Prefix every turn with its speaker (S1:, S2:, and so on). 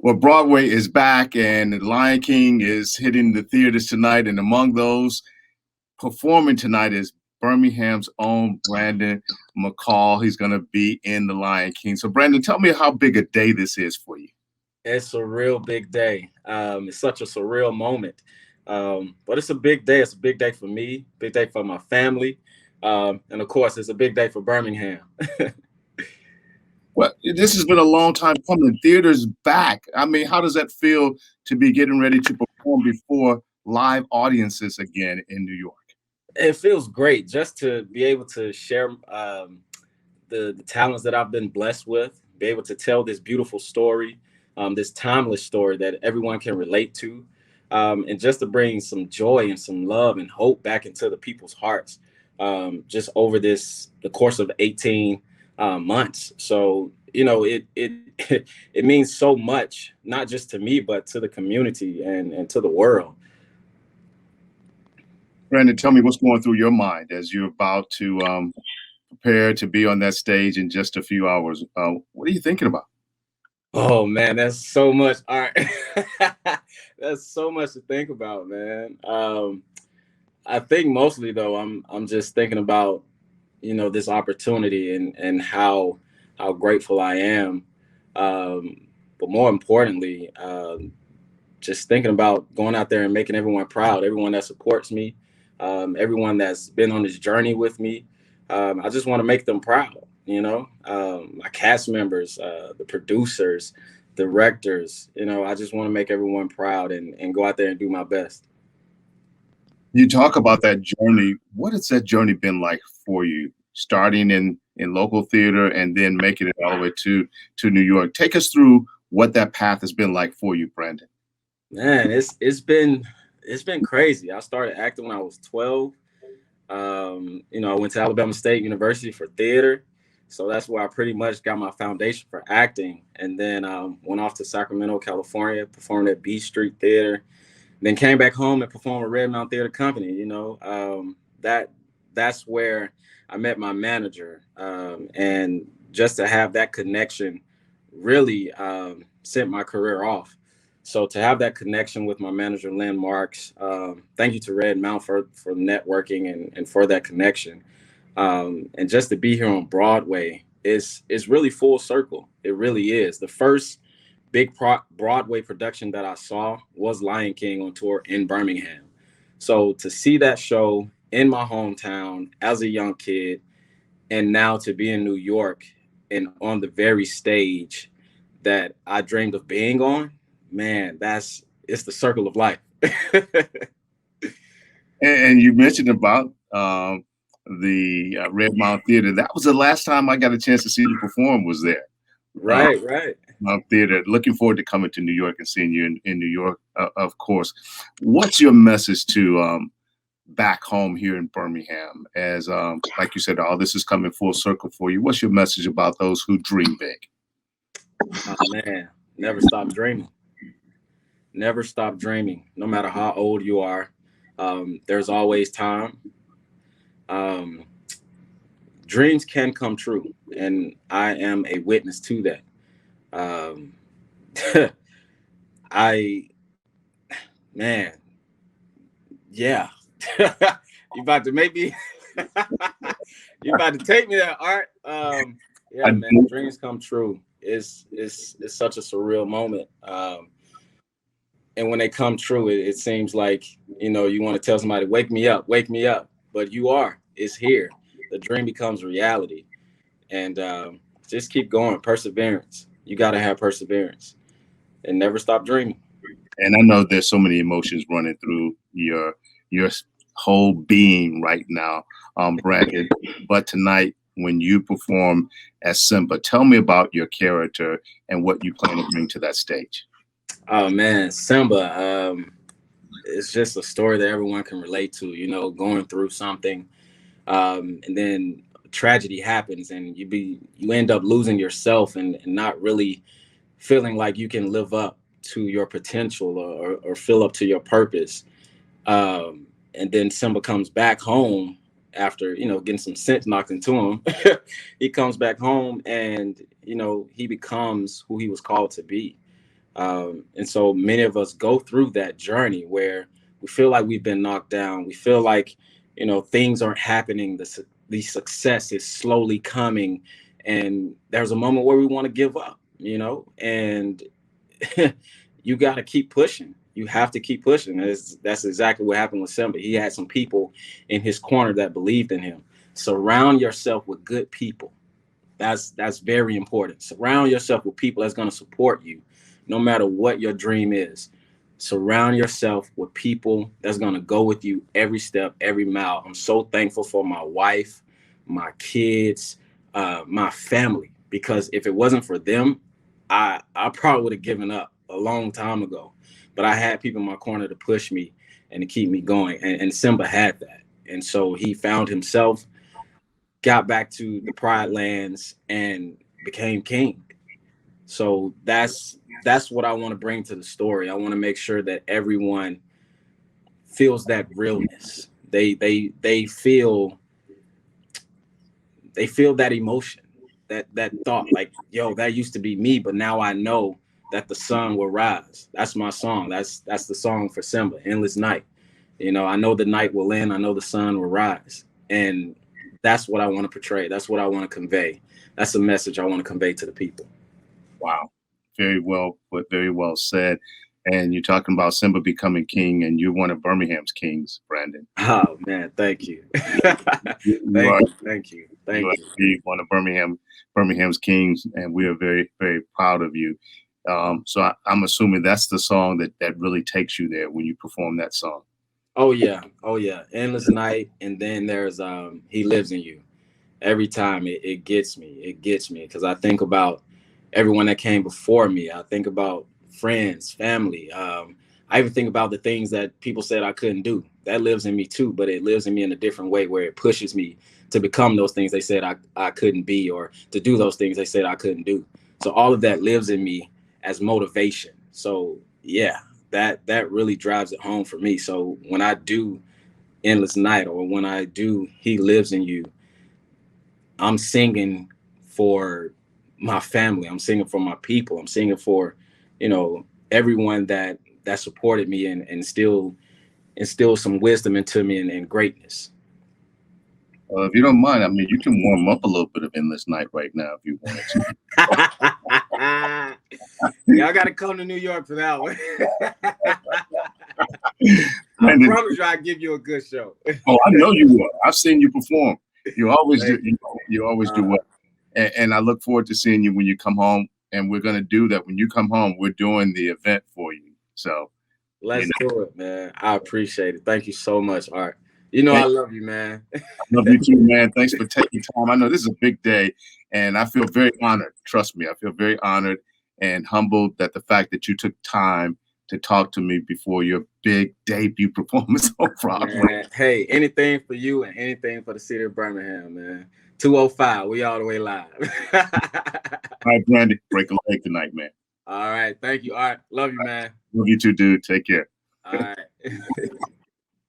S1: Well, Broadway is back, and The Lion King is hitting the theaters tonight. And among those performing tonight is Birmingham's own Brandon McCall. He's going to be in The Lion King. So, Brandon, tell me how big a day this is for you.
S2: It's a real big day. It's such a surreal moment. But it's a big day. It's a big day for me, big day for my family. And of course, it's a big day for Birmingham.
S1: Well, this has been a long time coming. Theater's back. I mean, how does that feel to be getting ready to perform before live audiences again in New York?
S2: It feels great just to be able to share the talents that I've been blessed with, be able to tell this beautiful story, this timeless story that everyone can relate to, and just to bring some joy and some love and hope back into the people's hearts, just over the course of 18 months. So it it means so much, not just to me, but to the community and to the world.
S1: Brandon, tell me what's going through your mind as you're about to prepare to be on that stage in just a few hours. What are you thinking about?
S2: Oh man, that's so much. All right, that's so much to think about, man. I think mostly though, I'm just thinking about this opportunity and how grateful I am. But more importantly, just thinking about going out there and making everyone proud, everyone that supports me, everyone that's been on this journey with me. I just want to make them proud. My cast members, the producers, directors. I just want to make everyone proud and go out there and do my best.
S1: You talk about that journey. What has that journey been like for you, starting in local theater and then making it all the way to New York? Take us through what that path has been like for you, Brandon.
S2: Man, it's been crazy. I started acting when I was 12. I went to Alabama State University for theater. So that's where I pretty much got my foundation for acting. And then went off to Sacramento, California, performed at B Street Theater. Then came back home and performed at Red Mountain Theater Company. That's where I met my manager. And just to have that connection really sent my career off. So to have that connection with my manager, Lynn Marks, thank you to Red Mount for networking and for that connection. And just to be here on Broadway is really full circle. It really is. The first big Broadway production that I saw was Lion King on tour in Birmingham. So to see that show in my hometown as a young kid, and now to be in New York and on the very stage that I dreamed of being on, man, it's the circle of life.
S1: And you mentioned about the Red Mountain Theater. That was the last time I got a chance to see you perform. Was there? Uh,
S2: Right, right.
S1: Theater. Looking forward to coming to New York and seeing you in New York, of course. What's your message to back home here in Birmingham? As like you said, all this is coming full circle for you. What's your message about those who dream big?
S2: Oh man, never stop dreaming. Never stop dreaming. No matter how old you are, there's always time. Um, Dreams can come true, and I am a witness to that. Um, I man, yeah. You about to make me you about to take me there, Art. Yeah,
S1: I
S2: man, dreams come true. It's such a surreal moment. And when they come true, it seems like, you want to tell somebody, wake me up. But you are, it's here. The dream becomes reality. And just keep going, perseverance. You got to have perseverance and never stop dreaming.
S1: and I know there's so many emotions running through your whole being right now, Brandon. But tonight, when you perform as Simba, tell me about your character and what you plan to bring to that stage.
S2: Oh man, Simba. It's just a story that everyone can relate to. Going through something, and then tragedy happens, and you end up losing yourself and not really feeling like you can live up to your potential or fill up to your purpose. And then Simba comes back home after getting some sense knocked into him. He comes back home and he becomes who he was called to be. And so many of us go through that journey where we feel like we've been knocked down. We feel like, things aren't happening. The success is slowly coming. And there's a moment where we want to give up, and you got to keep pushing. You have to keep pushing. That's exactly what happened with Simba. He had some people in his corner that believed in him. Surround yourself with good people. That's very important. Surround yourself with people that's going to support you no matter what your dream is. Surround yourself with people that's going to go with you every step, every mile. I'm so thankful for my wife, my kids, my family, because if it wasn't for them, I probably would have given up a long time ago. But I had people in my corner to push me and to keep me going. And Simba had that. And so he found himself, got back to the Pride Lands, and became king. So that's what I want to bring to the story. I want to make sure that everyone feels that realness. They feel that emotion, that thought, like, yo, that used to be me, but now I know that the sun will rise. That's my song. That's the song for Simba, Endless Night. I know the night will end. I know the sun will rise. And that's what I want to portray. That's what I want to convey. That's the message I want to convey to the people.
S1: Wow. Very well put, very well said. And you're talking about Simba becoming king, and you're one of Birmingham's kings, Brandon.
S2: Oh man, thank you. Thank you.
S1: One of Birmingham's kings, and we are very, very proud of you. So I'm assuming that's the song that really takes you there when you perform that song.
S2: Oh yeah. Endless Night, and then there's He Lives in You. Every time it gets me because I think about everyone that came before me. I think about friends, family. I even think about the things that people said I couldn't do. That lives in me too, but it lives in me in a different way, where it pushes me to become those things they said I couldn't be, or to do those things they said I couldn't do. So all of that lives in me as motivation. So yeah, that really drives it home for me. So when I do Endless Night, or when I do He Lives in You, I'm singing for my family. I'm singing for my people. I'm singing for, everyone that supported me and still instill some wisdom into me and greatness.
S1: If you don't mind, I mean, you can warm up a little bit of Endless Night right now if you wanted
S2: to. Y'all got to come to New York for that one. I promise you I'll give you a good show.
S1: Oh, I know you will. I've seen you perform. You always do. You always do well. And I look forward to seeing you when you come home. And we're going to do that. When you come home, we're doing the event for you. So
S2: let's do it, man. I appreciate it. Thank you so much, Art. I love you, man.
S1: I love you too, man. Thanks for taking time. I know this is a big day, and I feel very honored. Trust me, I feel very honored and humbled that the fact that you took time to talk to me before your big debut performance on Broadway.
S2: Man, hey, anything for you and anything for the city of Birmingham, man. 205, we all the way live.
S1: All right, Brandon, break a leg tonight, man.
S2: All right, thank you. All right, love you, man.
S1: Love you too, dude. Take care.
S2: All right.